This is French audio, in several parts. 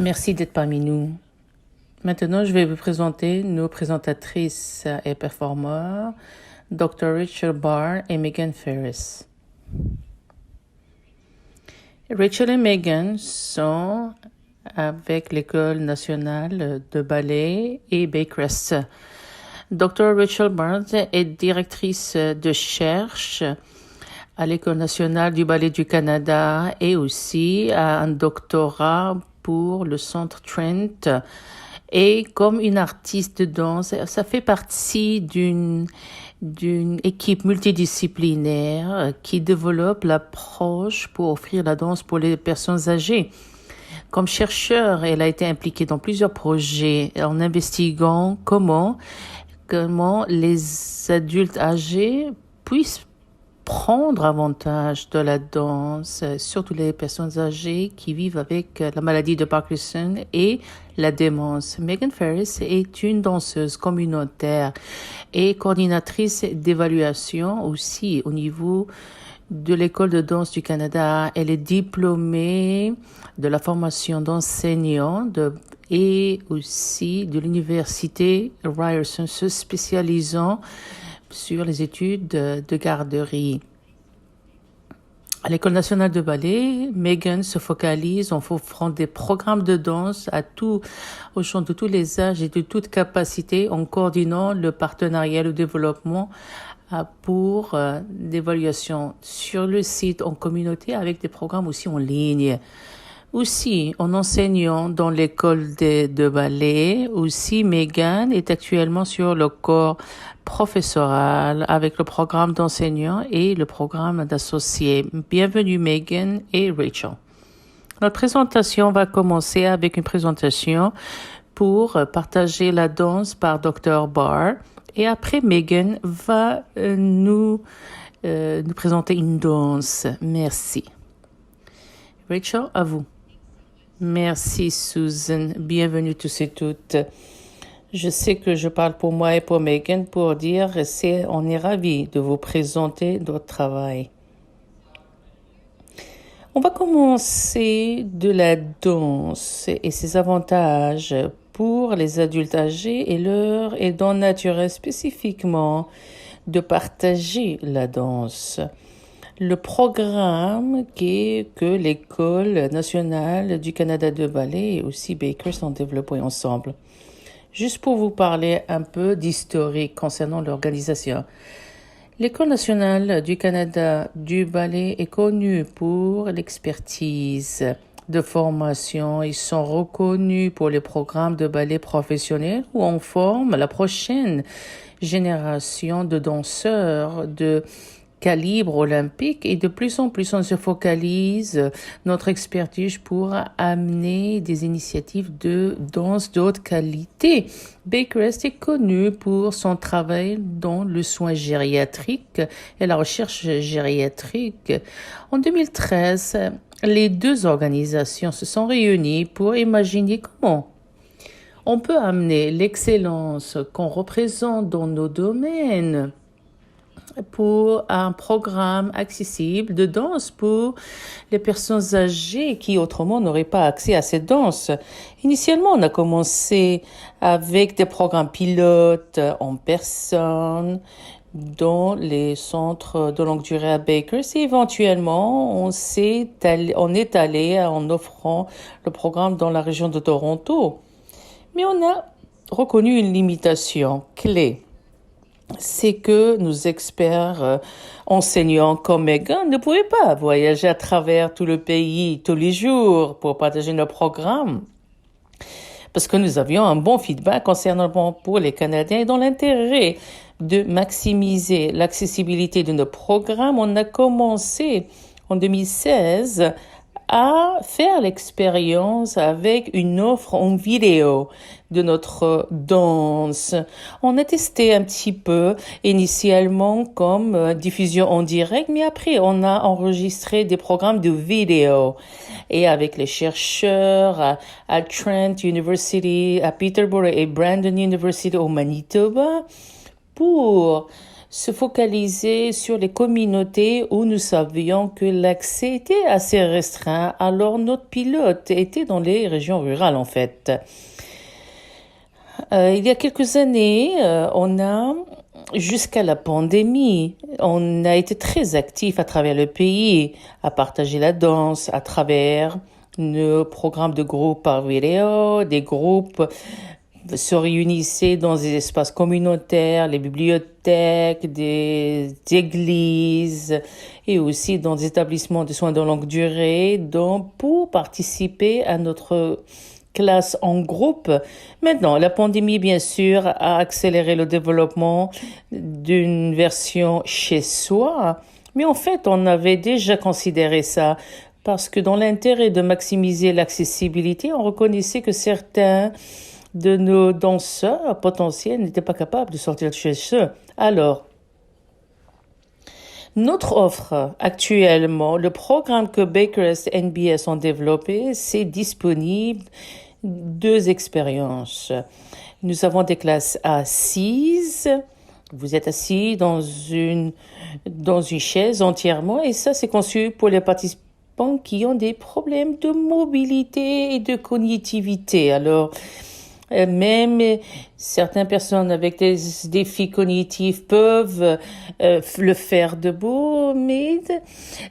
Merci d'être parmi nous. Maintenant, je vais vous présenter nos présentatrices et performeurs, Dr. Rachel Barr et Megan Ferris. Rachel et Megan sont avec l'École nationale de ballet et Baycrest. Dr. Rachel Barr est directrice de recherche à l'École nationale du ballet du Canada et aussi a un doctorat pour le Centre Trent. Et comme une artiste de danse, ça fait partie d'une équipe multidisciplinaire qui développe l'approche pour offrir la danse pour les personnes âgées. Comme chercheur, elle a été impliquée dans plusieurs projets en investiguant comment les adultes âgés puissent prendre avantage de la danse, surtout les personnes âgées qui vivent avec la maladie de Parkinson et la démence. Megan Ferris est une danseuse communautaire et coordinatrice d'évaluation aussi au niveau de l'École de danse du Canada. Elle est diplômée de la formation d'enseignant et aussi de l'université Ryerson, se spécialisant sur les études de garderie. À l'École nationale de ballet, Megan se focalise en offrant des programmes de danse aux gens de tous les âges et de toutes capacités, en coordonnant le partenariat et le développement pour l'évaluation sur le site en communauté avec des programmes aussi en ligne. Aussi, en enseignant dans l'école de ballet, aussi Megan est actuellement sur le corps professoral avec le programme d'enseignant et le programme d'associé. Bienvenue Megan et Rachel. Notre présentation va commencer avec une présentation pour partager la danse par Dr. Barr et après Megan va nous présenter une danse. Merci. Rachel, à vous. Merci Susan, bienvenue tous et toutes. Je sais que je parle pour moi et pour Megan pour dire on est ravis de vous présenter notre travail. On va commencer de la danse et ses avantages pour les adultes âgés et leur aidant naturel spécifiquement de partager la danse. Le programme que l'École nationale du Canada de ballet et aussi Baycrest ont développé ensemble. Juste pour vous parler un peu d'historique concernant l'organisation. L'École nationale du Canada du ballet est connue pour l'expertise de formation. Ils sont reconnus pour les programmes de ballet professionnels où on forme la prochaine génération de danseurs de calibre olympique et de plus en plus on se focalise notre expertise pour amener des initiatives de danse de haute qualité. Baycrest est connu pour son travail dans le soin gériatrique et la recherche gériatrique. En 2013, les deux organisations se sont réunies pour imaginer comment on peut amener l'excellence qu'on représente dans nos domaines pour un programme accessible de danse pour les personnes âgées qui autrement n'auraient pas accès à cette danse. Initialement, on a commencé avec des programmes pilotes en personne dans les centres de longue durée à Baycrest et éventuellement on est allé en offrant le programme dans la région de Toronto. Mais on a reconnu une limitation clé. C'est que nos experts enseignants comme Megan ne pouvaient pas voyager à travers tout le pays tous les jours pour partager nos programmes. Parce que nous avions un bon feedback concernant pour les Canadiens et dans l'intérêt de maximiser l'accessibilité de nos programmes, on a commencé en 2016 à faire l'expérience avec une offre en vidéo de notre danse. On a testé un petit peu initialement comme diffusion en direct, mais après on a enregistré des programmes de vidéo et avec les chercheurs à Trent University, à Peterborough et Brandon University au Manitoba pour se focaliser sur les communautés où nous savions que l'accès était assez restreint. Alors notre pilote était dans les régions rurales en fait. Il y a quelques années, jusqu'à la pandémie, on a été très actifs à travers le pays, à partager la danse, à travers nos programmes de groupe par vidéo, des groupes se réunissaient dans des espaces communautaires, les bibliothèques, des églises et aussi dans des établissements de soins de longue durée, donc pour participer à notre classe en groupe. Maintenant, la pandémie, bien sûr, a accéléré le développement d'une version chez soi, mais en fait, on avait déjà considéré ça parce que dans l'intérêt de maximiser l'accessibilité, on reconnaissait que certains de nos danseurs potentiels n'étaient pas capables de sortir de chez eux. Alors, notre offre actuellement, le programme que Bakerest NBS ont développé, c'est disponible 2 expériences. Nous avons des classes assises. Vous êtes assis dans une chaise entièrement et ça, c'est conçu pour les participants qui ont des problèmes de mobilité et de cognitivité. Alors, même certaines personnes avec des défis cognitifs peuvent le faire debout, mais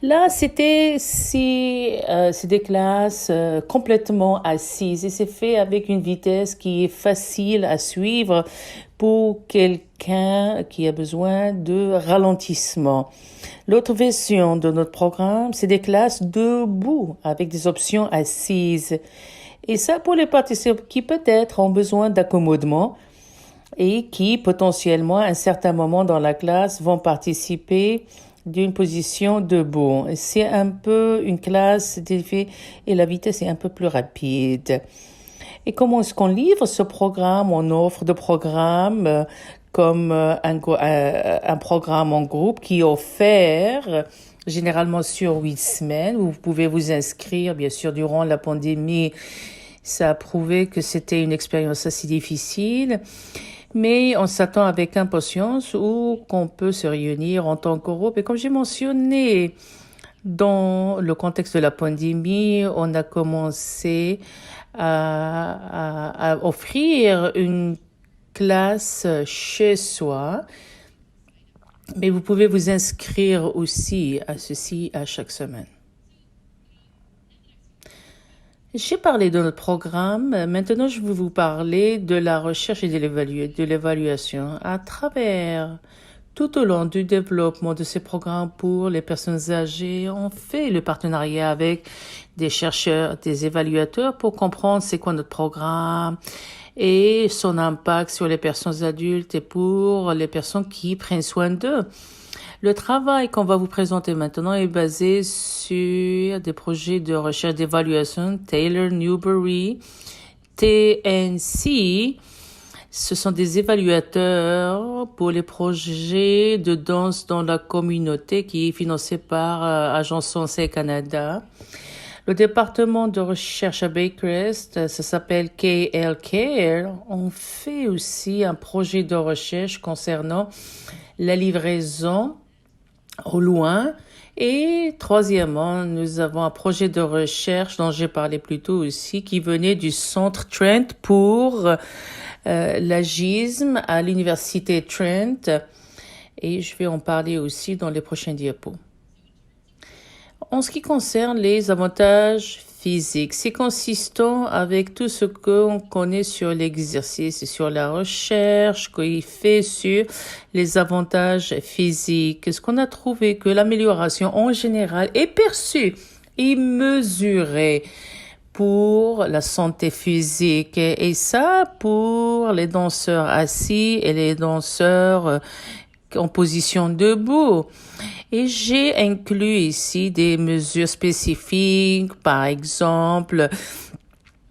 là, c'est des classes complètement assises et c'est fait avec une vitesse qui est facile à suivre pour quelqu'un qui a besoin de ralentissement. L'autre version de notre programme, c'est des classes debout avec des options assises. Et ça pour les participants qui peut-être ont besoin d'accommodement et qui potentiellement à un certain moment dans la classe vont participer d'une position debout. C'est un peu une classe et la vitesse est un peu plus rapide. Et comment est-ce qu'on livre ce programme? On offre des programmes comme un programme en groupe qui est offert généralement sur 8 semaines. Vous pouvez vous inscrire, bien sûr, durant la pandémie. Ça a prouvé que c'était une expérience assez difficile, mais on s'attend avec impatience où qu'on peut se réunir en tant que groupe. Et comme j'ai mentionné, dans le contexte de la pandémie, on a commencé à offrir une classe chez soi, mais vous pouvez vous inscrire aussi à ceci à chaque semaine. J'ai parlé de notre programme. Maintenant, je vais vous parler de la recherche et de l'évaluation. À travers tout au long du développement de ces programmes pour les personnes âgées, on fait le partenariat avec des chercheurs, des évaluateurs pour comprendre c'est quoi notre programme et son impact sur les personnes adultes et pour les personnes qui prennent soin d'eux. Le travail qu'on va vous présenter maintenant est basé sur des projets de recherche d'évaluation Taylor Newberry, TNC. Ce sont des évaluateurs pour les projets de danse dans la communauté qui est financé par Agence Sensei Canada. Le département de recherche à Bakerest, ça s'appelle KL Care. On fait aussi un projet de recherche concernant la livraison au loin. Et troisièmement, nous avons un projet de recherche dont j'ai parlé plus tôt aussi, qui venait du centre Trent pour l'agisme à l'université Trent. Et je vais en parler aussi dans les prochains diapos. En ce qui concerne les avantages physique. C'est consistant avec tout ce qu'on connaît sur l'exercice et sur la recherche qu'il fait sur les avantages physiques. Ce qu'on a trouvé que l'amélioration en général est perçue et mesurée pour la santé physique et ça pour les danseurs assis et les danseurs en position debout. Et j'ai inclus ici des mesures spécifiques, par exemple,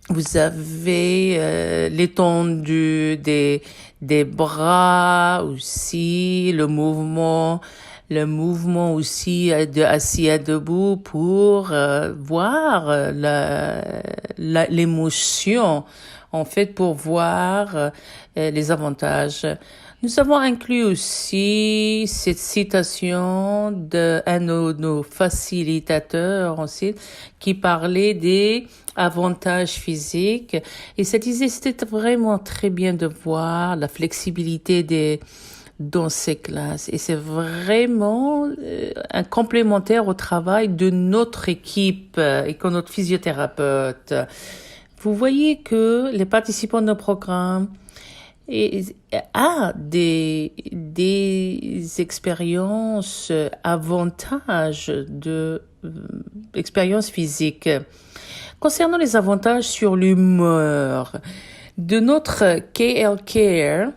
vous avez l'étendue des bras aussi, le mouvement aussi de assis à debout pour voir l'émotion, en fait, pour voir les avantages. Nous avons inclus aussi cette citation d'un de nos facilitateurs aussi, qui parlait des avantages physiques. Et ça disait, c'était vraiment très bien de voir la flexibilité dans ces classes. Et c'est vraiment un complémentaire au travail de notre équipe et que notre physiothérapeute. Vous voyez que les participants de nos programmes a des expériences, avantages expériences physiques. Concernant les avantages sur l'humeur, de notre KL Care,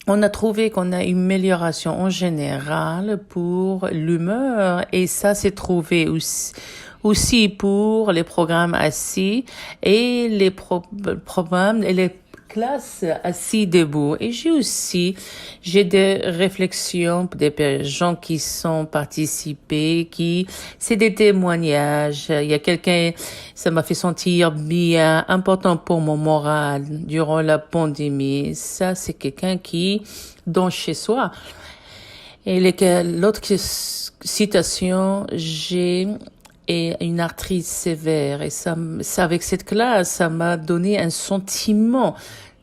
on a trouvé qu'on a une amélioration en général pour l'humeur et ça s'est trouvé aussi pour les programmes assis et les programmes et les classes assis debout. Et j'ai des réflexions des gens qui sont participés, c'est des témoignages. Il y a quelqu'un, ça m'a fait sentir bien, important pour mon moral durant la pandémie. Ça, c'est quelqu'un qui, dans chez soi. Et l'autre citation, j'ai une arthrite sévère et ça avec cette classe, ça m'a donné un sentiment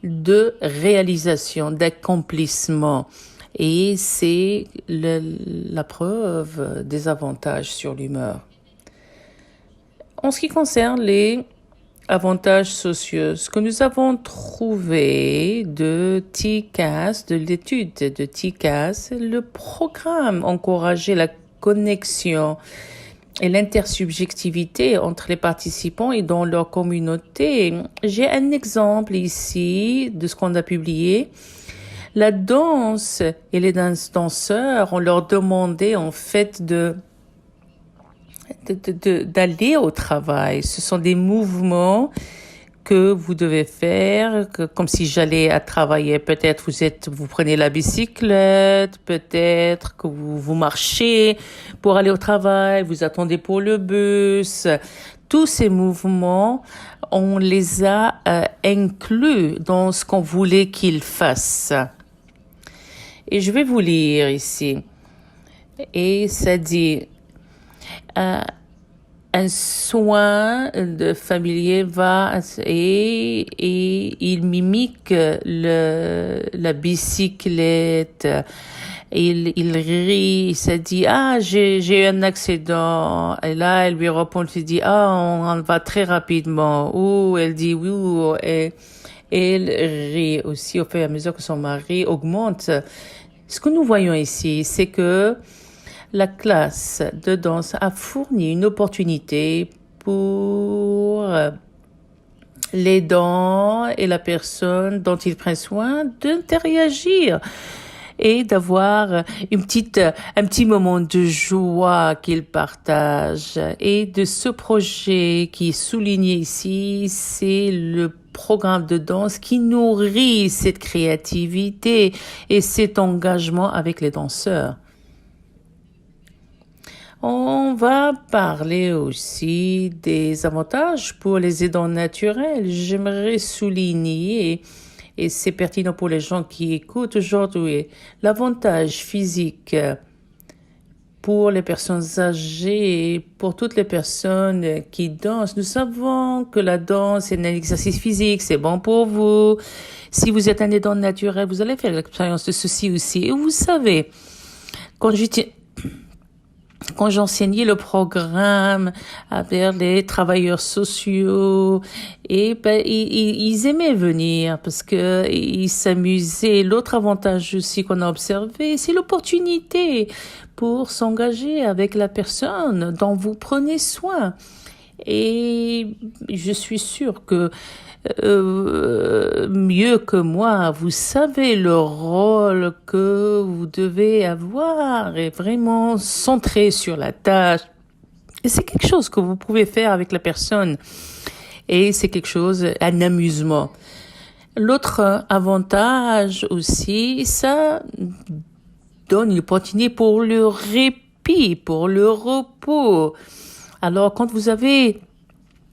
de réalisation, d'accomplissement et c'est la preuve des avantages sur l'humeur. En ce qui concerne les avantages sociaux, ce que nous avons trouvé de TCAS, de l'étude de TCAS, le programme encourageait la connexion et l'intersubjectivité entre les participants et dans leur communauté. J'ai un exemple ici de ce qu'on a publié. La danse et les danseurs, on leur demandait en fait d'aller au travail. Ce sont des mouvements que vous devez faire, comme si j'allais à travailler. Peut-être vous prenez la bicyclette, peut-être que vous marchez pour aller au travail, vous attendez pour le bus. Tous ces mouvements, on les a inclus dans ce qu'on voulait qu'ils fassent. Et je vais vous lire ici. Et ça dit, un soin de familier va et il mimique la bicyclette. Il rit, il se dit j'ai eu un accident et là elle lui répond, il dit on va très rapidement ou elle dit oui et elle rit aussi au fur et à mesure que son mari augmente. Ce que nous voyons ici, c'est que la classe de danse a fourni une opportunité pour l'aidant et la personne dont il prend soin d'interagir et d'avoir un petit moment de joie qu'ils partagent. Et de ce projet qui est souligné ici, c'est le programme de danse qui nourrit cette créativité et cet engagement avec les danseurs. On va parler aussi des avantages pour les aidants naturels. J'aimerais souligner, et c'est pertinent pour les gens qui écoutent aujourd'hui, l'avantage physique pour les personnes âgées et pour toutes les personnes qui dansent. Nous savons que la danse est un exercice physique, c'est bon pour vous. Si vous êtes un aidant naturel, vous allez faire l'expérience de ceci aussi. Et vous savez, quand j'enseignais le programme avec les travailleurs sociaux, et ils aimaient venir parce que ils s'amusaient. L'autre avantage aussi qu'on a observé, c'est l'opportunité pour s'engager avec la personne dont vous prenez soin. Et je suis sûre que mieux que moi, vous savez le rôle que vous devez avoir et vraiment centré sur la tâche. Et c'est quelque chose que vous pouvez faire avec la personne. Et c'est quelque chose, un amusement. L'autre avantage aussi, ça donne une opportunité pour le répit, pour le repos. Alors, quand vous avez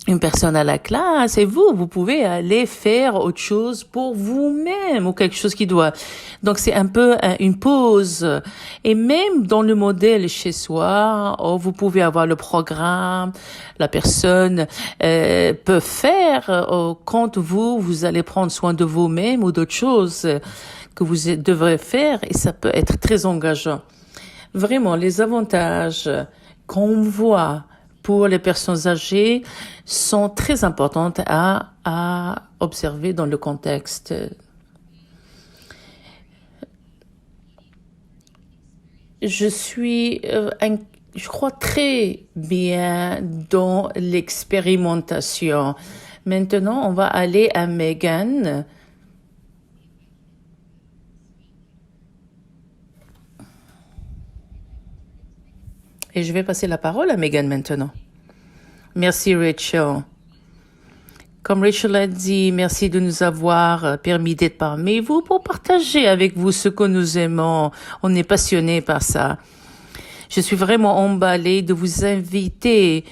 une personne à la classe et vous pouvez aller faire autre chose pour vous-même ou quelque chose qui doit. Donc c'est un peu une pause. Et même dans le modèle chez soi, vous pouvez avoir le programme, la personne peut faire quand vous allez prendre soin de vous-même ou d'autres choses que vous devrez faire et ça peut être très engageant. Vraiment, les avantages qu'on voit pour les personnes âgées sont très importantes à observer dans le contexte. Je crois très bien dans l'expérimentation. Maintenant, on va aller à Megan. Et je vais passer la parole à Megan maintenant. Merci Rachel. Comme Rachel a dit, merci de nous avoir permis d'être parmi vous pour partager avec vous ce que nous aimons. On est passionnés par ça. Je suis vraiment emballée de vous inviter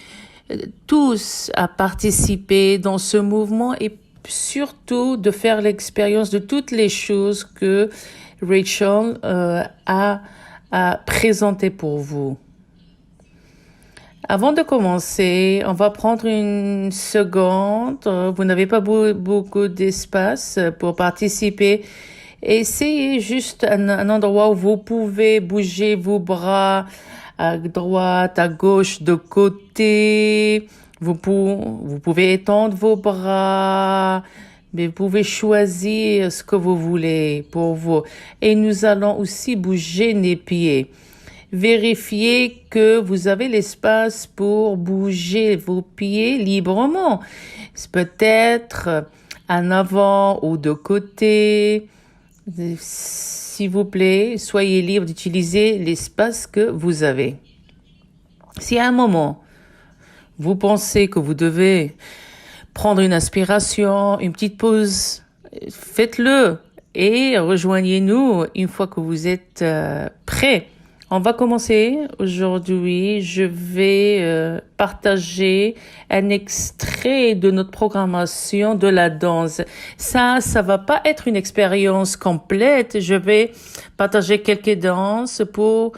tous à participer dans ce mouvement et surtout de faire l'expérience de toutes les choses que Rachel a présentées pour vous. Avant de commencer, on va prendre une seconde. Vous n'avez pas beaucoup d'espace pour participer. Essayez juste un endroit où vous pouvez bouger vos bras à droite, à gauche, de côté. Vous pouvez étendre vos bras, mais vous pouvez choisir ce que vous voulez pour vous. Et nous allons aussi bouger les pieds. Vérifiez que vous avez l'espace pour bouger vos pieds librement. Peut-être en avant ou de côté. S'il vous plaît, soyez libre d'utiliser l'espace que vous avez. Si à un moment, vous pensez que vous devez prendre une inspiration, une petite pause, faites-le et rejoignez-nous une fois que vous êtes prêts. On va commencer aujourd'hui. Je vais partager un extrait de notre programmation de la danse. Ça va pas être une expérience complète. Je vais partager quelques danses pour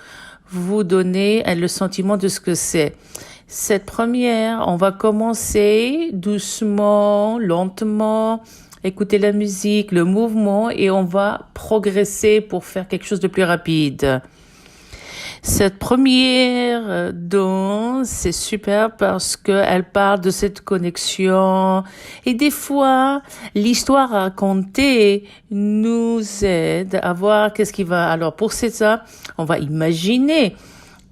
vous donner le sentiment de ce que c'est. Cette première, on va commencer doucement, lentement, écouter la musique, le mouvement et on va progresser pour faire quelque chose de plus rapide. Cette première danse, c'est super parce qu'elle parle de cette connexion et des fois, l'histoire racontée nous aide à voir qu'est-ce qui va. Alors pour ça, on va imaginer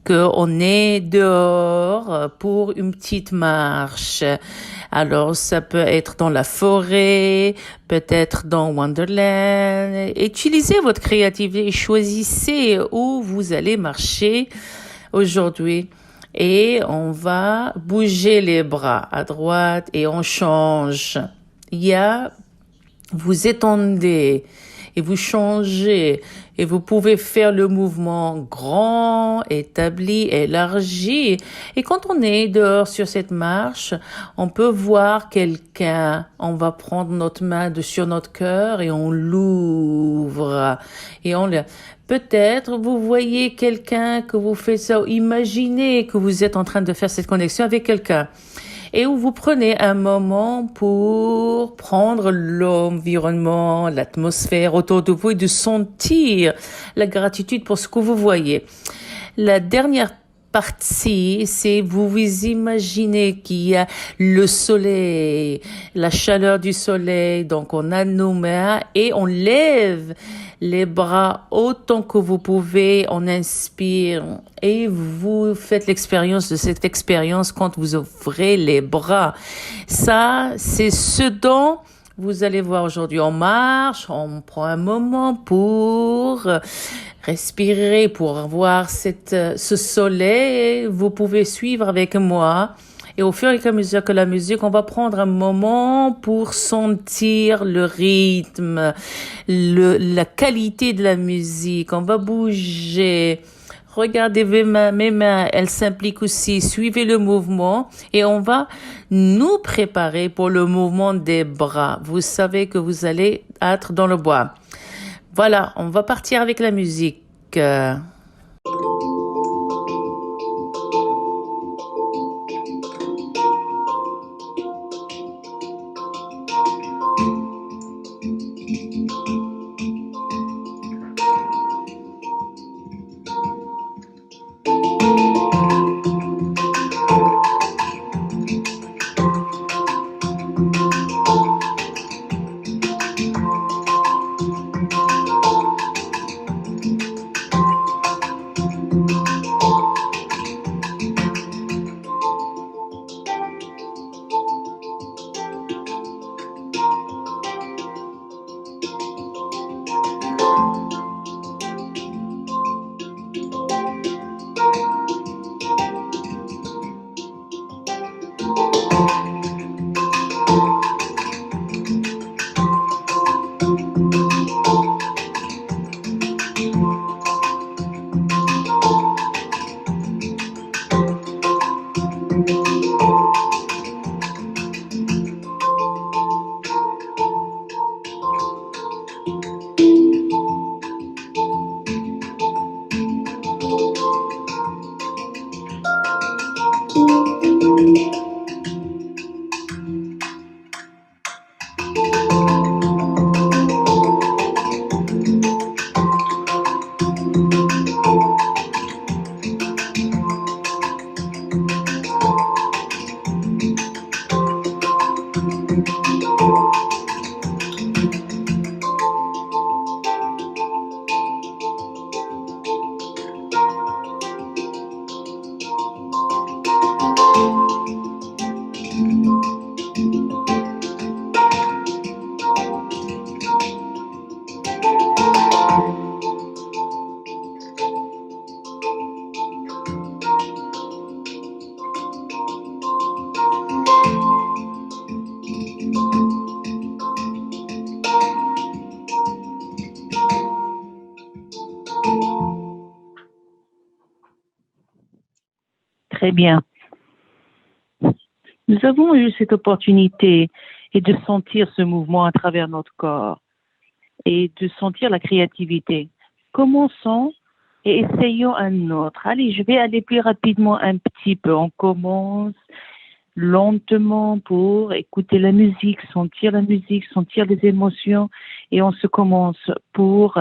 qu'on est dehors pour une petite marche. Alors, ça peut être dans la forêt, peut-être dans Wonderland. Utilisez votre créativité et choisissez où vous allez marcher aujourd'hui. Et on va bouger les bras à droite et on change. Vous étendez et vous changez et vous pouvez faire le mouvement grand, établi, élargi. Et quand on est dehors sur cette marche, on peut voir quelqu'un. On va prendre notre main sur notre cœur et on l'ouvre. Et peut-être vous voyez quelqu'un que vous faites ça. Imaginez que vous êtes en train de faire cette connexion avec quelqu'un. Et où vous prenez un moment pour prendre l'environnement, l'atmosphère autour de vous et de sentir la gratitude pour ce que vous voyez. La dernière partie, c'est vous imaginez qu'il y a le soleil, la chaleur du soleil, donc on a nos mains et on lève les bras autant que vous pouvez, on inspire et vous faites l'expérience de cette expérience quand vous ouvrez les bras. Ça, c'est ce dont vous allez voir aujourd'hui. On marche, on prend un moment pour respirer, pour voir ce soleil. Vous pouvez suivre avec moi. Et au fur et à mesure que la musique, on va prendre un moment pour sentir le rythme, la qualité de la musique. On va bouger, Regardez mes mains, elles s'impliquent aussi. Suivez le mouvement et on va nous préparer pour le mouvement des bras. Vous savez que vous allez être dans le bois. Voilà, on va partir avec la musique. Très bien. Nous avons eu cette opportunité et de sentir ce mouvement à travers notre corps et de sentir la créativité. Commençons et essayons un autre. Allez, je vais aller plus rapidement un petit peu. On commence lentement pour écouter la musique, sentir les émotions et on se commence pour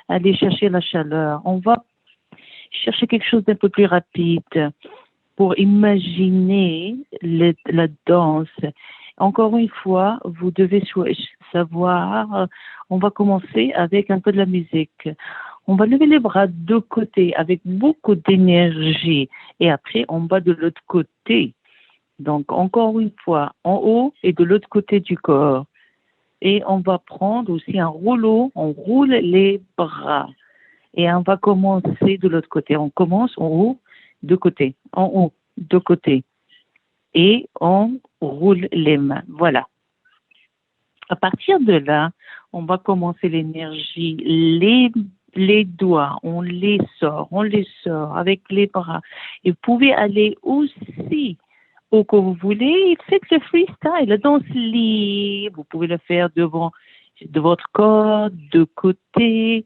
aller chercher la chaleur. On va chercher quelque chose d'un peu plus rapide pour imaginer la danse. Encore une fois, vous devez savoir, on va commencer avec un peu de la musique. On va lever les bras de côté avec beaucoup d'énergie et après on va de l'autre côté. Donc encore une fois, en haut et de l'autre côté du corps. Et on va prendre aussi un rouleau, on roule les bras. Et on va commencer de l'autre côté. On commence en haut, de côté, en haut, de côté. Et on roule les mains. Voilà. À partir de là, on va commencer l'énergie. Les doigts, on les sort avec les bras. Et vous pouvez aller aussi où que vous voulez. Faites le freestyle, la danse libre. Vous pouvez le faire devant de votre corps, de côté.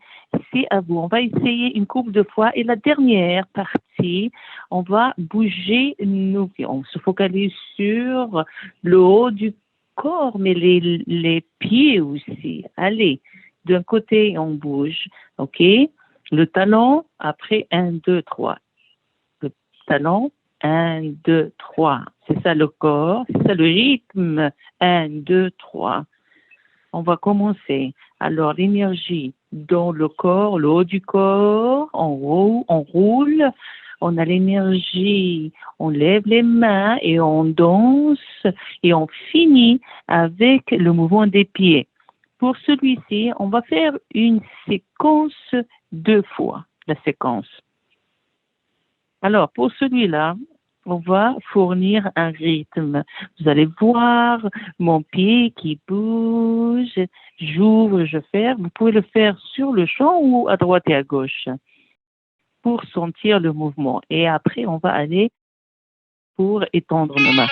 C'est à vous. On va essayer une couple de fois. Et la dernière partie, on va bouger nos pieds. On se focalise sur le haut du corps, mais les pieds aussi. Allez, d'un côté, on bouge. OK? Le talon, après 1, 2, 3. Le talon, 1, 2, 3. C'est ça le corps, c'est ça le rythme. 1, 2, 3. On va commencer. Alors, l'énergie dans le corps, le haut du corps, on roule. On a l'énergie, on lève les mains et on danse et on finit avec le mouvement des pieds. Pour celui-ci, on va faire une séquence 2 fois, la séquence. Alors, pour celui-là, on va fournir un rythme. Vous allez voir mon pied qui bouge, j'ouvre, je ferme. Vous pouvez le faire sur le champ ou à droite et à gauche. pour sentir le mouvement. Et après, on va aller pour étendre nos mains.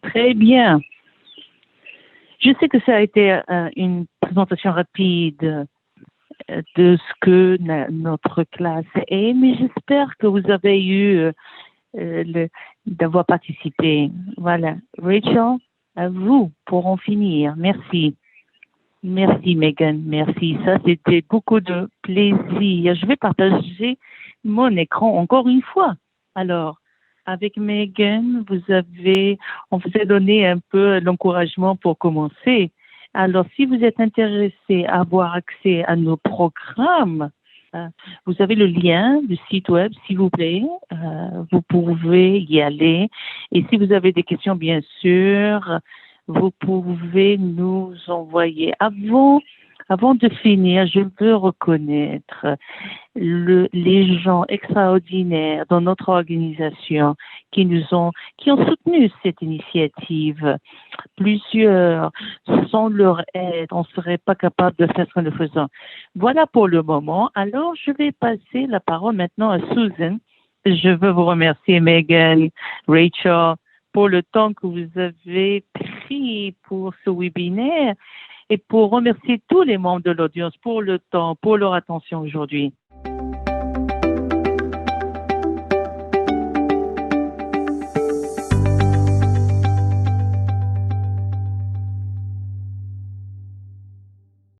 Très bien. Je sais que ça a été une présentation rapide de ce que notre classe est, mais j'espère que vous avez eu d'avoir participé. Voilà. Rachel, à vous pour en finir. Merci. Merci Megan, merci. Ça, c'était beaucoup de plaisir. Je vais partager mon écran encore une fois. Alors, avec Megan, on vous a donné un peu l'encouragement pour commencer. Alors, si vous êtes intéressé à avoir accès à nos programmes, vous avez le lien du site web, s'il vous plaît. Vous pouvez y aller. Et si vous avez des questions, bien sûr, vous pouvez nous envoyer. Avant de finir, je veux reconnaître les gens extraordinaires dans notre organisation qui ont soutenu cette initiative. Plusieurs, sans leur aide, on ne serait pas capable de faire ce que nous faisons. Voilà pour le moment. Alors, je vais passer la parole maintenant à Susan. Je veux vous remercier, Megan, Rachel, pour le temps que vous avez pris pour ce webinaire et pour remercier tous les membres de l'audience pour le temps, pour leur attention aujourd'hui.